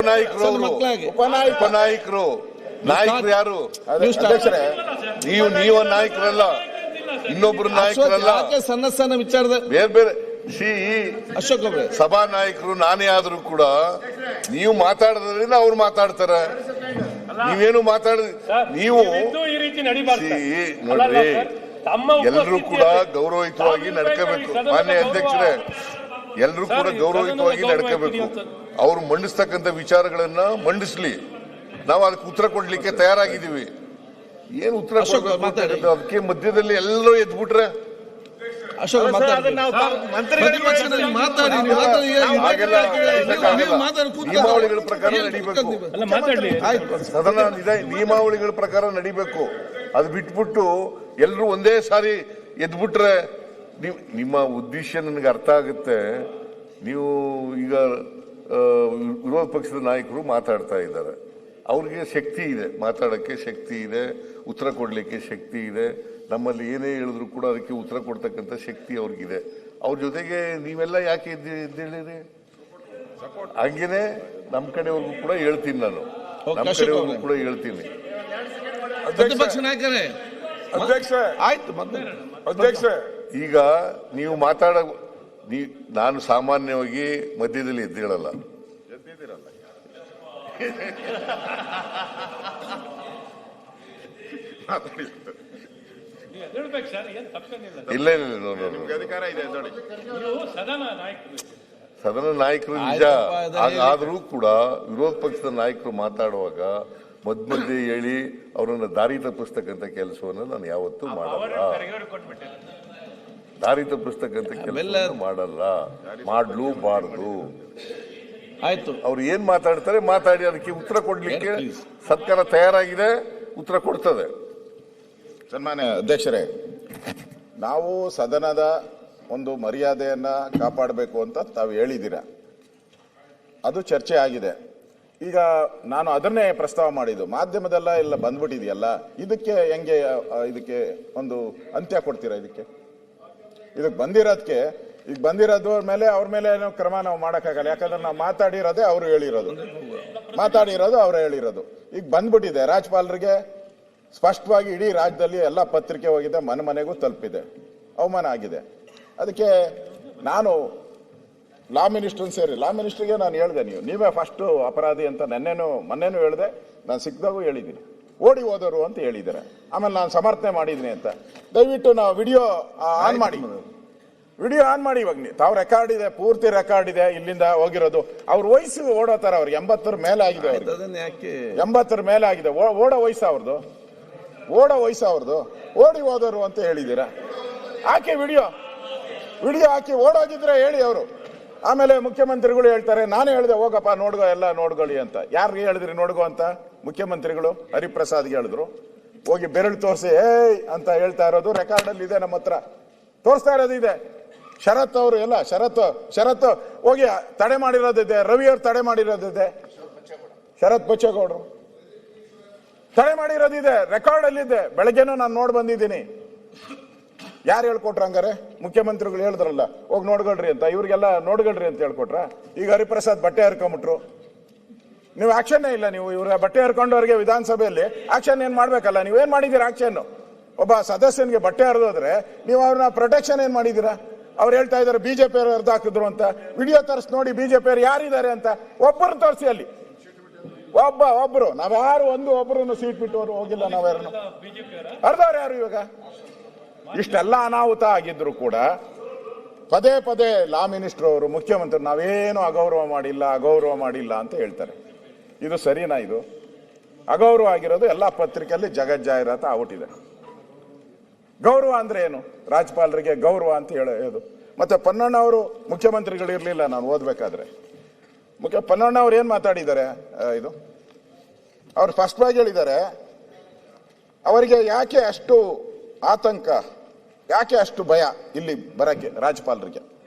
ಉಪನಾಯಕರು ಉಪನಾಯಕರು ನಾಯಕರು ಯಾರು? ನೀವು ನಾಯಕರಲ್ಲ, ಇನ್ನೊಬ್ರು ನಾಯಕರಲ್ಲ. ಸಣ್ಣ ಸಣ್ಣ ವಿಚಾರದ ಬೇರೆ ಬೇರೆ ಅಶೋಕ್ ಅವರೇ, ಸಭಾ ನಾಯಕರು ನಾನೇ ಆದ್ರೂ ಕೂಡ ನೀವು ಮಾತಾಡೋದ್ರಿಂದ ಅವ್ರು ಮಾತಾಡ್ತಾರೆ. ನೀವೇನು ನೀವು ನೋಡ್ರಿ, ಎಲ್ಲರೂ ಕೂಡ ಗೌರವಯುತವಾಗಿ ನಡ್ಕೋಬೇಕು. ಮಾನ್ಯ ಅಧ್ಯಕ್ಷರೇ, ಎಲ್ಲರೂ ಕೂಡ ಗೌರವಯುತವಾಗಿ ನಡ್ಕೋಬೇಕು. ಅವ್ರು ಮಂಡಿಸ್ತಕ್ಕಂಥ ವಿಚಾರಗಳನ್ನ ಮಂಡಿಸ್ಲಿ, ನಾವು ಅದಕ್ಕೆ ಉತ್ತರ ಕೊಡ್ಲಿಕ್ಕೆ ತಯಾರಾಗಿದ್ದೀವಿ. ಏನು ಉತ್ತರ ಕೊಡ್ಬೇಕು? ಅದಕ್ಕೆ ಮಧ್ಯದಲ್ಲಿ ಎಲ್ಲರೂ ಎದ್ಬಿಟ್ರೆ ನಿಯಮಾವಳಿಗಳ ಪ್ರಕಾರ ನಡಿಬೇಕು. ಸದನ ನಿಯಮಾವಳಿಗಳ ಪ್ರಕಾರ ನಡಿಬೇಕು. ಅದು ಬಿಟ್ಬಿಟ್ಟು ಎಲ್ಲರೂ ಒಂದೇ ಸಾರಿ ಎದ್ಬಿಟ್ರೆ ನಿಮ್ಮ ಉದ್ದೇಶ ನನಗೆ ಅರ್ಥ ಆಗುತ್ತೆ. ನೀವು ಈಗ ವಿರೋಧ ಪಕ್ಷದ ನಾಯಕರು ಮಾತಾಡ್ತಾ ಇದ್ದಾರೆ, ಅವ್ರಿಗೆ ಶಕ್ತಿ ಇದೆ, ಮಾತಾಡೋಕ್ಕೆ ಶಕ್ತಿ ಇದೆ, ಉತ್ತರ ಕೊಡಲಿಕ್ಕೆ ಶಕ್ತಿ ಇದೆ. ನಮ್ಮಲ್ಲಿ ಏನೇ ಹೇಳಿದ್ರು ಕೂಡ ಅದಕ್ಕೆ ಉತ್ತರ ಕೊಡ್ತಕ್ಕಂಥ ಶಕ್ತಿ ಅವ್ರಿಗಿದೆ. ಅವ್ರ ಜೊತೆಗೆ ನೀವೆಲ್ಲ ಯಾಕೆ ಎದ್ದೇಳಿರಿ? ಹಂಗೇನೆ ನಮ್ಮ ಕಡೆವರೆಗೂ ಕೂಡ ಹೇಳ್ತೀನಿ, ನಾನು ನಮ್ಮ ಕಡೆವರೆಗೂ ಕೂಡ ಹೇಳ್ತೀನಿ. ಪ್ರತಿಪಕ್ಷ ನಾಯಕರೇ, ಅಧ್ಯಕ್ಷ, ಈಗ ನೀವು ನಾನು ಸಾಮಾನ್ಯವಾಗಿ ಮಧ್ಯದಲ್ಲಿ ಎದ್ದೇಳಲ್ಲ. ಇಲ್ಲ ಸದನ ನಾಯಕರು ನಿಜ. ಆದರೂ ಕೂಡ ವಿರೋಧ ಪಕ್ಷದ ನಾಯಕರು ಮಾತಾಡುವಾಗ ಮಧ್ಯೆ ಹೇಳಿ ಅವರನ್ನ ದಾರಿ ತಪ್ಪಿಸ್ತಕ್ಕಂಥ ಕೆಲಸವನ್ನು ನಾನು ಯಾವತ್ತೂ ಮಾಡಲ್ಲ. ದಾರಿ ತಪ್ಪಿಸ್ತಕ್ಕಂಥ ಕೆಲಸ ಮಾಡಲ್ಲ, ಮಾಡ್ಲೂಬಾರ್ದು. ಆಯ್ತು, ಅವ್ರು ಏನ್ ಮಾತಾಡ್ತಾರೆ ಮಾತಾಡಿ, ಅದಕ್ಕೆ ಉತ್ತರ ಕೊಡ್ಲಿಕ್ಕೆ ಸರ್ಕಾರ ತಯಾರಾಗಿದೆ, ಉತ್ತರ ಕೊಡ್ತದೆ. ಸನ್ಮಾನ್ಯ ಅಧ್ಯಕ್ಷರೇ, ನಾವು ಸದನದ ಒಂದು ಮರ್ಯಾದೆಯನ್ನ ಕಾಪಾಡಬೇಕು ಅಂತ ತಾವು ಹೇಳಿದ್ದೀರಾ, ಅದು ಚರ್ಚೆ ಆಗಿದೆ. ಈಗ ನಾನು ಅದನ್ನೇ ಪ್ರಸ್ತಾವ ಮಾಡಿದ್ದು, ಮಾಧ್ಯಮದೆಲ್ಲ ಎಲ್ಲ ಬಂದ್ಬಿಟ್ಟಿದೆಯಲ್ಲ, ಇದಕ್ಕೆ ಹೆಂಗೆ ಇದಕ್ಕೆ ಒಂದು ಅಂತ್ಯ ಕೊಡ್ತೀರಾ? ಇದಕ್ಕೆ ಬಂದಿರೋದಕ್ಕೆ ಈಗ ಬಂದಿರೋದ್ರ ಮೇಲೆ ಅವ್ರ ಮೇಲೆ ಏನೋ ಕ್ರಮ ನಾವು ಮಾಡೋಕ್ಕಾಗಲ್ಲ. ಯಾಕಂದ್ರೆ ನಾವು ಮಾತಾಡಿರೋದೇ ಅವ್ರು ಹೇಳಿರೋದು, ಈಗ ಬಂದ್ಬಿಟ್ಟಿದೆ ರಾಜ್ಯಪಾಲರಿಗೆ ಸ್ಪಷ್ಟವಾಗಿ. ಇಡೀ ರಾಜ್ಯದಲ್ಲಿ ಎಲ್ಲ ಪತ್ರಿಕೆ ಹೋಗಿದೆ, ಮನೆಗೂ ತಲುಪಿದೆ, ಅವಮಾನ ಆಗಿದೆ. ಅದಕ್ಕೆ ನಾನು ಲಾ ಮಿನಿಸ್ಟ್ರಿಗೆ ನಾನು ಹೇಳಿದೆ, ನೀವೇ ಫಸ್ಟ್ ಅಪರಾಧಿ ಅಂತ ಮೊನ್ನೆನೂ ಹೇಳಿದೆ, ನಾನು ಸಿಕ್ಕಿದಾಗೂ ಹೇಳಿದ್ದೀನಿ. ಓಡಿ ಹೋದರು ಅಂತ ಹೇಳಿದ್ದಾರೆ, ಆಮೇಲೆ ನಾನು ಸಮರ್ಥನೆ ಮಾಡಿದ್ದೀನಿ ಅಂತ. ದಯವಿಟ್ಟು ನಾವು ವಿಡಿಯೋ ಆನ್ ಮಾಡಿ ಇವಾಗ ತಾವು ರೆಕಾರ್ಡ್ ಇದೆ, ಪೂರ್ತಿ ರೆಕಾರ್ಡ್ ಇದೆ ಇಲ್ಲಿಂದ ಹೋಗಿರೋದು. ಅವ್ರ ವಯಸ್ಸು ಓಡೋ ತರ, ಅವ್ರಿಗೆ 80 ಮೇಲೆ ಆಗಿದೆ, 80 ಮೇಲೆ ಆಗಿದೆ ಓಡೋ ವಯಸ್ಸು ಅವ್ರದ್ದು. ಓಡಿ ಹೋದರು ಅಂತ ಹೇಳಿದ್ದೀರಾ? ಹಾಕಿ ವಿಡಿಯೋ ಹಾಕಿ, ಓಡೋಗಿದ್ರೆ ಹೇಳಿ ಅವರು. ಆಮೇಲೆ ಮುಖ್ಯಮಂತ್ರಿಗಳು ಹೇಳ್ತಾರೆ, ನಾನು ಹೇಳಿದೆ ಹೋಗಪ್ಪ ನೋಡ್ಗೋ, ಎಲ್ಲ ನೋಡ್ಕೊಳ್ಳಿ ಅಂತ. ಯಾರಿಗೆ ಹೇಳಿದ್ರಿ ನೋಡ್ಗೋ ಅಂತ? ಮುಖ್ಯಮಂತ್ರಿಗಳು ಹರಿಪ್ರಸಾದ್ಗೆ ಹೇಳಿದ್ರು. ಹೋಗಿ ಬೆರಳು ತೋರಿಸಿ ಏಯ್ ಅಂತ ಹೇಳ್ತಾ ಇರೋದು ರೆಕಾರ್ಡ್ ಅಲ್ಲಿ ಇದೆ, ನಮ್ಮ ಹತ್ರ ತೋರಿಸ್ತಾ ಇರೋದು ಇದೆ. ಶರತ್ ಅವರು ಎಲ್ಲ ಶರತ್ ಹೋಗಿ ತಡೆ ಮಾಡಿರೋದಿದೆ, ರವಿ ಅವ್ರು ತಡೆ ಮಾಡಿರೋದಿದೆ, ಶರತ್ ಬಚ್ಚೇಗೌಡರು ತಡೆ ಮಾಡಿರೋದಿದೆ, ರೆಕಾರ್ಡ್ ಅಲ್ಲಿ ಇದೆ. ಬೆಳಗ್ಗೆನೂ ನಾನು ನೋಡಿ ಬಂದಿದ್ದೀನಿ. ಯಾರು ಹೇಳ್ಕೊಟ್ರ? ಹಂಗಾರೆ ಮುಖ್ಯಮಂತ್ರಿಗಳು ಹೇಳಿದ್ರಲ್ಲ ಹೋಗಿ ನೋಡ್ಕೊಳ್ರಿ ಅಂತ, ಇವ್ರಿಗೆಲ್ಲ ನೋಡ್ಕೊಳ್ರಿ ಅಂತ ಹೇಳ್ಕೊಟ್ರ? ಈಗ ಹರಿಪ್ರಸಾದ್ ಬಟ್ಟೆ ಹರ್ಕೊಂಬಿಟ್ರು, ನೀವು ಆಕ್ಷನ್ನೇ ಇಲ್ಲ. ನೀವು ಇವ್ರ ಬಟ್ಟೆ ಹರ್ಕೊಂಡವ್ರಿಗೆ ವಿಧಾನಸಭೆಯಲ್ಲಿ ಆಕ್ಷನ್ ಏನ್ ಮಾಡ್ಬೇಕಲ್ಲ? ನೀವೇನ್ ಮಾಡಿದೀರಾ ಆಕ್ಷನ್? ಒಬ್ಬ ಸದಸ್ಯನಿಗೆ ಬಟ್ಟೆ ಹರಿದೋದ್ರೆ ನೀವು ಅವ್ರನ್ನ ಪ್ರೊಟೆಕ್ಷನ್ ಏನ್ ಮಾಡಿದೀರಾ? ಅವ್ರು ಹೇಳ್ತಾ ಇದಾರೆ ಬಿಜೆಪಿ ಅವರು ಹರಿದು ಹಾಕಿದ್ರು ಅಂತ. ವಿಡಿಯೋ ತರಿಸಿ ನೋಡಿ ಬಿಜೆಪಿ ಅವರು ಯಾರಿದ್ದಾರೆ ಅಂತ, ಒಬ್ಬರನ್ನ ತೋರಿಸಿ ಅಲ್ಲಿ. ಒಬ್ರು ನಾವ್ಯಾರು ಒಬ್ಬರನ್ನು ಸೀಟ್ ಬಿಟ್ಟವರು ಹೋಗಿಲ್ಲ, ನಾವ್ಯಾರನ್ನು ಹರಿದವ್ರು ಯಾರು? ಇವಾಗ ಇಷ್ಟೆಲ್ಲ ಅನಾಹುತ ಆಗಿದ್ರು ಕೂಡ ಪದೇ ಪದೇ ಲಾ ಮಿನಿಸ್ಟರ್ ಅವರು, ಮುಖ್ಯಮಂತ್ರಿ ನಾವೇನು ಅಗೌರವ ಮಾಡಿಲ್ಲ ಅಂತ ಹೇಳ್ತಾರೆ. ಇದು ಸರಿನಾ? ಇದು ಅಗೌರವ ಆಗಿರೋದು ಎಲ್ಲ ಪತ್ರಿಕೆಯಲ್ಲಿ ಜಗಜ್ಜಾಹಿರಾತ ಆಗ್ಬಿಟ್ಟಿದೆ. ಗೌರವ ಅಂದ್ರೆ ಏನು? ರಾಜ್ಯಪಾಲರಿಗೆ ಗೌರವ ಅಂತ ಹೇಳೋದು. ಮತ್ತೆ ಪನ್ನಣ್ಣ ಅವರು ಮುಖ್ಯಮಂತ್ರಿಗಳು ಇರಲಿಲ್ಲ ನಾನು ಓದ್ಬೇಕಾದ್ರೆ. ಪನ್ನಣ್ಣ ಅವ್ರು ಏನ್ ಮಾತಾಡಿದ್ದಾರೆ? ಅವ್ರು ಸ್ಪಷ್ಟವಾಗಿ ಹೇಳಿದ್ದಾರೆ, ಅವರಿಗೆ ಯಾಕೆ ಅಷ್ಟು ಆತಂಕ, ಯಾಕೆ ಅಷ್ಟು ಭಯ ಇಲ್ಲಿ ಬರಕ್ಕೆ ರಾಜ್ಯಪಾಲರಿಗೆ?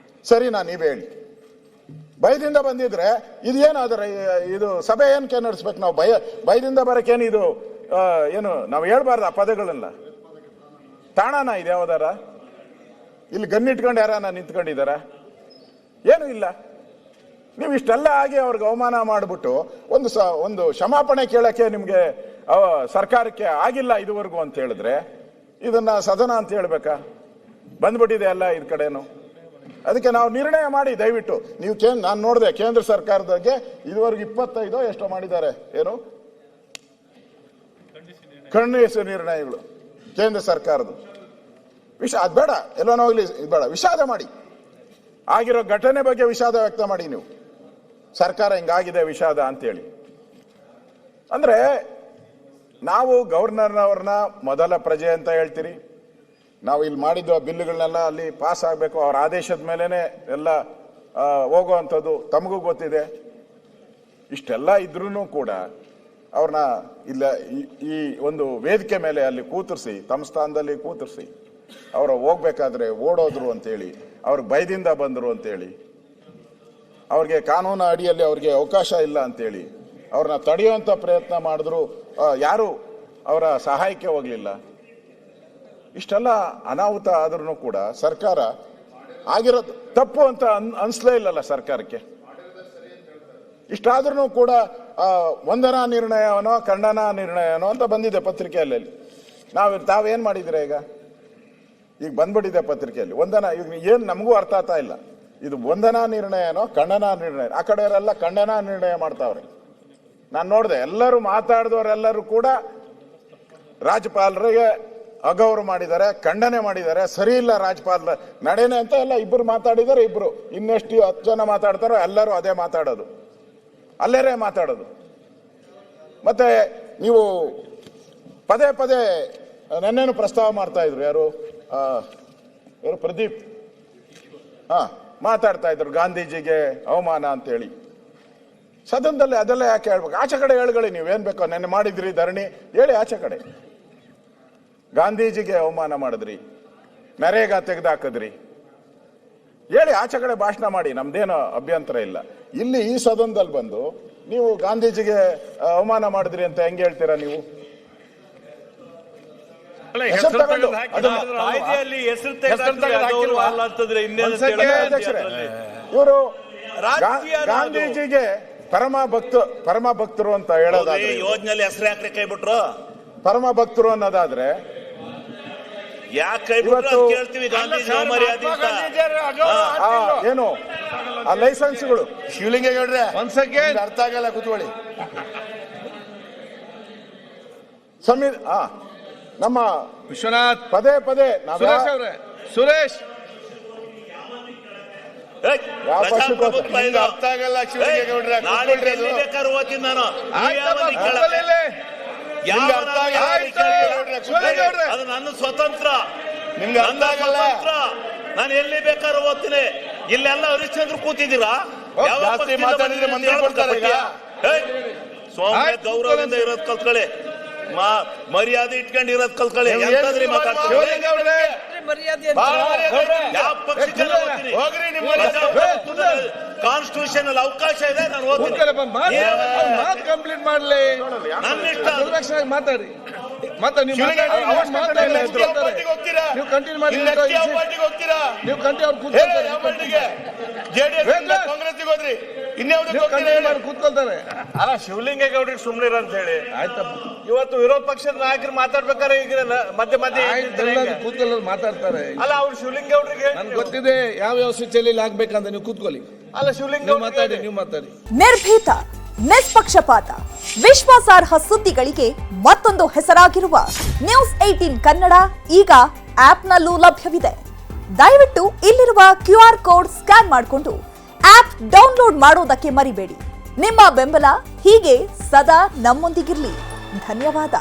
ಸರಿನಾ? ನೀವೇ ಹೇಳಿ. ಭಯದಿಂದ ಬಂದಿದ್ರೆ ಇದೇನಾದ್ರೆ ಇದು ಸಭೆ ಏನಕ್ಕೆ ನಡೆಸ್ಬೇಕು ನಾವು? ಭಯದಿಂದ ಬರಕ್ಕೇನು ಇದು ಏನು ನಾವು ಹೇಳ್ಬಾರ್ದು ಆ ಪದಗಳನ್ನ? ತಾಣನ ಇದೆ ಯಾವ್ದಾರ? ಇಲ್ಲಿ ಗನ್ನಿಟ್ಕೊಂಡು ಯಾರನ್ನ ನಿಂತ್ಕೊಂಡಿದಾರ? ಏನು ಇಲ್ಲ. ನೀವು ಇಷ್ಟೆಲ್ಲ ಆಗಿ ಅವ್ರಿಗೆ ಅವಮಾನ ಮಾಡಿಬಿಟ್ಟು ಒಂದು ಕ್ಷಮಾಪಣೆ ಕೇಳಕ್ಕೆ ನಿಮ್ಗೆ ಸರ್ಕಾರಕ್ಕೆ ಆಗಿಲ್ಲ ಇದುವರೆಗೂ ಅಂತ ಹೇಳಿದ್ರೆ ಇದನ್ನ ಸದನ ಅಂತ ಹೇಳ್ಬೇಕಾ? ಬಂದ್ಬಿಟ್ಟಿದೆ ಎಲ್ಲ ಇದ್ ಕಡೆನು. ಅದಕ್ಕೆ ನಾವು ನಿರ್ಣಯ ಮಾಡಿ ದಯವಿಟ್ಟು ನೀವು ನಾನು ನೋಡಿದೆ ಕೇಂದ್ರ ಸರ್ಕಾರದಾಗೆ ಇದುವರೆಗೂ 25 ಎಷ್ಟೋ ಮಾಡಿದ್ದಾರೆ, ಏನು ಖಂಡಿಸಿ ನಿರ್ಣಯಗಳು ಕೇಂದ್ರ ಸರ್ಕಾರದ. ಅದ್ ಬೇಡ, ಎಲ್ಲನೋ ಹೋಗ್ಲಿ, ಇದು ಬೇಡ, ವಿಷಾದ ಮಾಡಿ, ಆಗಿರೋ ಘಟನೆ ಬಗ್ಗೆ ವಿಷಾದ ವ್ಯಕ್ತ ಮಾಡಿ. ನೀವು ಸರ್ಕಾರ ಹಿಂಗಾಗಿದೆ ವಿಷಾದ ಅಂತೇಳಿ ಅಂದ್ರೆ ನಾವು ಗವರ್ನರ್ನವ್ರನ್ನ ಮೊದಲ ಪ್ರಜೆ ಅಂತ ಹೇಳ್ತೀರಿ. ನಾವು ಇಲ್ಲಿ ಮಾಡಿದ್ದ ಬಿಲ್ಗಳನ್ನೆಲ್ಲ ಅಲ್ಲಿ ಪಾಸ್ ಆಗಬೇಕು, ಅವ್ರ ಆದೇಶದ ಮೇಲೇನೆ ಎಲ್ಲ ಹೋಗುವಂಥದ್ದು ತಮಗೂ ಗೊತ್ತಿದೆ. ಇಷ್ಟೆಲ್ಲ ಇದ್ರೂ ಕೂಡ ಅವ್ರನ್ನ ಇಲ್ಲ ಈ ಒಂದು ವೇದಿಕೆ ಮೇಲೆ ಅಲ್ಲಿ ಕೂತರಿಸಿ, ತಮ್ಮ ಸ್ಥಾನದಲ್ಲಿ ಕೂತರಿಸಿ, ಅವ್ರ ಹೋಗ್ಬೇಕಾದ್ರೆ ಓಡೋದ್ರು ಅಂತೇಳಿ, ಅವ್ರಿಗೆ ಭಯದಿಂದ ಬಂದರು ಅಂತೇಳಿ, ಅವ್ರಿಗೆ ಕಾನೂನು ಅಡಿಯಲ್ಲಿ ಅವ್ರಿಗೆ ಅವಕಾಶ ಇಲ್ಲ ಅಂತೇಳಿ ಅವ್ರನ್ನ ತಡೆಯುವಂಥ ಪ್ರಯತ್ನ ಮಾಡಿದ್ರು, ಯಾರು ಅವರ ಸಹಾಯಕ್ಕೆ ಹೋಗಲಿಲ್ಲ. ಇಷ್ಟೆಲ್ಲ ಅನಾಹುತ ಆದ್ರೂ ಕೂಡ ಸರ್ಕಾರ ಆಗಿರೋದು ತಪ್ಪು ಅಂತ ಅನ್ಸ್ಲೇ ಇಲ್ಲಲ್ಲ ಸರ್ಕಾರಕ್ಕೆ. ಇಷ್ಟಾದ್ರೂ ಕೂಡ ವಂದನಾ ನಿರ್ಣಯವನೋ ಖಂಡನಾ ನಿರ್ಣಯನೋ ಅಂತ ಬಂದಿದೆ ಪತ್ರಿಕೆಯಲ್ಲಿ. ತಾವೇನ್ ಮಾಡಿದ್ರೆ ಈಗ ಬಂದ್ಬಿಟ್ಟಿದೆ ಪತ್ರಿಕೆಯಲ್ಲಿ ವಂದನಾ. ಈಗ ಏನ್ ನಮಗೂ ಅರ್ಥ ಆಗ್ತಾ ಇಲ್ಲ, ಇದು ವಂದನಾ ನಿರ್ಣಯನೋ ಖಂಡನಾ ನಿರ್ಣಯ. ಆ ಕಡೆಯವರೆಲ್ಲ ಖಂಡನಾ ನಿರ್ಣಯ ಮಾಡ್ತಾವ್ರೆ. ನಾನು ನೋಡಿದೆ, ಎಲ್ಲರೂ ಮಾತಾಡಿದವರೆಲ್ಲರೂ ಕೂಡ ರಾಜ್ಯಪಾಲರಿಗೆ ಅಗೌರವ ಮಾಡಿದ್ದಾರೆ, ಖಂಡನೆ ಮಾಡಿದ್ದಾರೆ. ಸರಿ ಇಲ್ಲ ರಾಜ್ಯಪಾಲ ನಡೆನೆ ಅಂತ ಎಲ್ಲ ಇಬ್ಬರು ಮಾತಾಡಿದ್ದಾರೆ. ಇಬ್ರು ಇನ್ನೆಷ್ಟು 10 ಜನ ಮಾತಾಡ್ತಾರೋ ಎಲ್ಲರೂ ಅದೇ ಮಾತಾಡೋದು, ಅಲ್ಲೇರೇ ಮಾತಾಡೋದು. ಮತ್ತೆ ನೀವು ಪದೇ ಪದೇ ನನ್ನೇನು ಪ್ರಸ್ತಾವ ಮಾಡ್ತಾ ಇದ್ರು, ಯಾರು ಪ್ರದೀಪ್ ಮಾತಾಡ್ತಾ ಇದ್ರು ಗಾಂಧೀಜಿಗೆ ಅವಮಾನ ಅಂತೇಳಿ. ಸದನದಲ್ಲಿ ಅದೆಲ್ಲ ಯಾಕೆ ಹೇಳ್ಬೇಕು? ಆಚೆ ಕಡೆ ಹೇಳ್ಕೊಳ್ಳಿ, ನೀವೇನ್ ಬೇಕೋ ನೆನ್ನೆ ಮಾಡಿದ್ರಿ ಧರಣಿ ಹೇಳಿ, ಆಚೆ ಕಡೆ ಗಾಂಧೀಜಿಗೆ ಅವಮಾನ ಮಾಡಿದ್ರಿ, ನರೇಗಾ ತೆಗೆದಾಕಿದ್ರಿ ಹೇಳಿ, ಆಚೆ ಕಡೆ ಭಾಷಣ ಮಾಡಿ, ನಮ್ದೇನೋ ಅಭ್ಯಂತರ ಇಲ್ಲ. ಇಲ್ಲಿ ಈ ಸದನದಲ್ಲಿ ಬಂದು ನೀವು ಗಾಂಧೀಜಿಗೆ ಅವಮಾನ ಮಾಡಿದ್ರಿ ಅಂತ ಹೆಂಗೆ ಹೇಳ್ತೀರಾ ನೀವು? ಇವರು ಗಾಂಧೀಜಿಗೆ ಪರಮ ಭಕ್ತರು ಅಂತ ಹೇಳೋದಾದ್ರೆ, ಯೋಜನೆಯಲ್ಲಿ ಹೆಸರು ಯಾಕ್ರೆ ಕೈ ಬಿಟ್ರು? ಪರಮ ಭಕ್ತರು ಅನ್ನೋದಾದ್ರೆ ಯಾಕೆ ಕೈ ಬಿಟ್ರು ಕೇಳ್ತೀವಿ. ಗಾಂಧೀಜಿ ಏನು ಆ ಲೈಸೆನ್ಸ್ಗಳು ಶಿವಲಿಂಗೇಗೌಡ್ರೆ ಒಂದ್ ಸೆಕೆಂಡ್ ಅರ್ಥ ಆಗಲ್ಲ, ಕೂತ್ಕೊಳ್ಳಿ. ನಮ್ಮ ವಿಶ್ವನಾಥ್ ಪದೇ ಪದೇ ಸುರೇಶ್ ಅವರೇ, ಸುರೇಶ್ ಅರ್ಥ ಆಗಲ್ಲ ಶಿವಲಿಂಗೇಗೌಡ್ರೆ, ಬೇಕಾದ್ರೆ ಓದ್ತೀನಿ ನಾನು. ಅದು ನನ್ನ ಸ್ವತಂತ್ರ, ನಿಮ್ಗೆ ಅರ್ಥ ಆಗಲ್ಲ. ನಾನು ಎಲ್ಲಿ ಬೇಕಾದ್ರೂ ಓದ್ತೀನಿ. ಇಲ್ಲೆಲ್ಲ ಹರಿಶ್ಚಂದ್ರ ಕೂತಿದ್ದೀರಾ? ಜಾಸ್ತಿ ಮಾತಾಡಿದ್ರೆ ಮಂತ್ರಿ ಕೊಡ್ತಾರೆ. ಸ್ವಾಮಿ ಗೌರವದಿಂದ ಇರೋದ್ ಕಲ್ತ್ಕೊಳ್ಳಿ, ಮರ್ಯಾದೆ ಇಟ್ಕೊಂಡು ಇರೋದ್ ಕಲ್ತ್ಕೊಳ್ಳಿ. ಎಂತಾದ್ರಿ ಕಾನ್ಸ್ಟಿಟ್ಯೂಷನ್ ಅಲ್ಲಿ ಅವಕಾಶ ಇದೆ, ನಾನು ಕಂಪ್ಲೀಟ್ ಮಾಡ್ಲಿ. ನನ್ನ ಇಷ್ಟ. ಮಾತಾಡಿ ನೀವು ಕಂಟಿನ್ಯೂ ಮಾಡಿ, ನೀವು ಕೂತ್ಕೊಳ್ತಾರೆ. ಅಲ್ಲ, ಶಿವಲಿಂಗೇಗೌಡರಿಗೆ ಸುಮ್ನೆ ಅಂತ ಹೇಳಿ ಆಯ್ತಪ್ಪ. ಇವತ್ತು ವಿರೋಧ ಪಕ್ಷದ ನಾಯಕರು ಮಾತಾಡ್ಬೇಕಾರೆ ಈಗ ಮಧ್ಯೆ ಮಧ್ಯೆ ಕೂತ್ಕೊಳ್ಳೋರು ಮಾತಾಡ್ತಾರೆ. ಅಲ್ಲ, ಅವ್ರು ಶಿವಲಿಂಗೇಗೌಡರಿಗೆ ನನ್ಗೆ ಗೊತ್ತಿದೆ ಯಾವ ಸ್ಥಿತಿಯಲ್ಲಿ ಆಗ್ಬೇಕಂತ. ನೀವು ಕೂತ್ಕೊಳ್ಳಿ. ಅಲ್ಲ, ಶಿವಲಿಂಗ ಮಾತಾಡಿ, ನೀವು ಮಾತಾಡಿ. ನಿರ್ಭೀತ, ನಿಷ್ಪಕ್ಷಪಾತ, ವಿಶ್ವಾಸಾರ್ಹ ಸುದ್ದಿಗಳಿಗೆ ಮತ್ತೊಂದು ಹೆಸರಾಗಿರುವ ನ್ಯೂಸ್ 18 ಕನ್ನಡ ಈಗ ಆಪ್ನಲ್ಲೂ ಲಭ್ಯವಿದೆ. ದಯವಿಟ್ಟು ಇಲ್ಲಿರುವ QR ಕೋಡ್ ಸ್ಕ್ಯಾನ್ ಮಾಡಿಕೊಂಡು ಆಪ್ ಡೌನ್ಲೋಡ್ ಮಾಡೋದಕ್ಕೆ ಮರಿಬೇಡಿ. ನಿಮ್ಮ ಬೆಂಬಲ ಹೀಗೆ ಸದಾ ನಮ್ಮೊಂದಿಗಿರಲಿ. ಧನ್ಯವಾದ.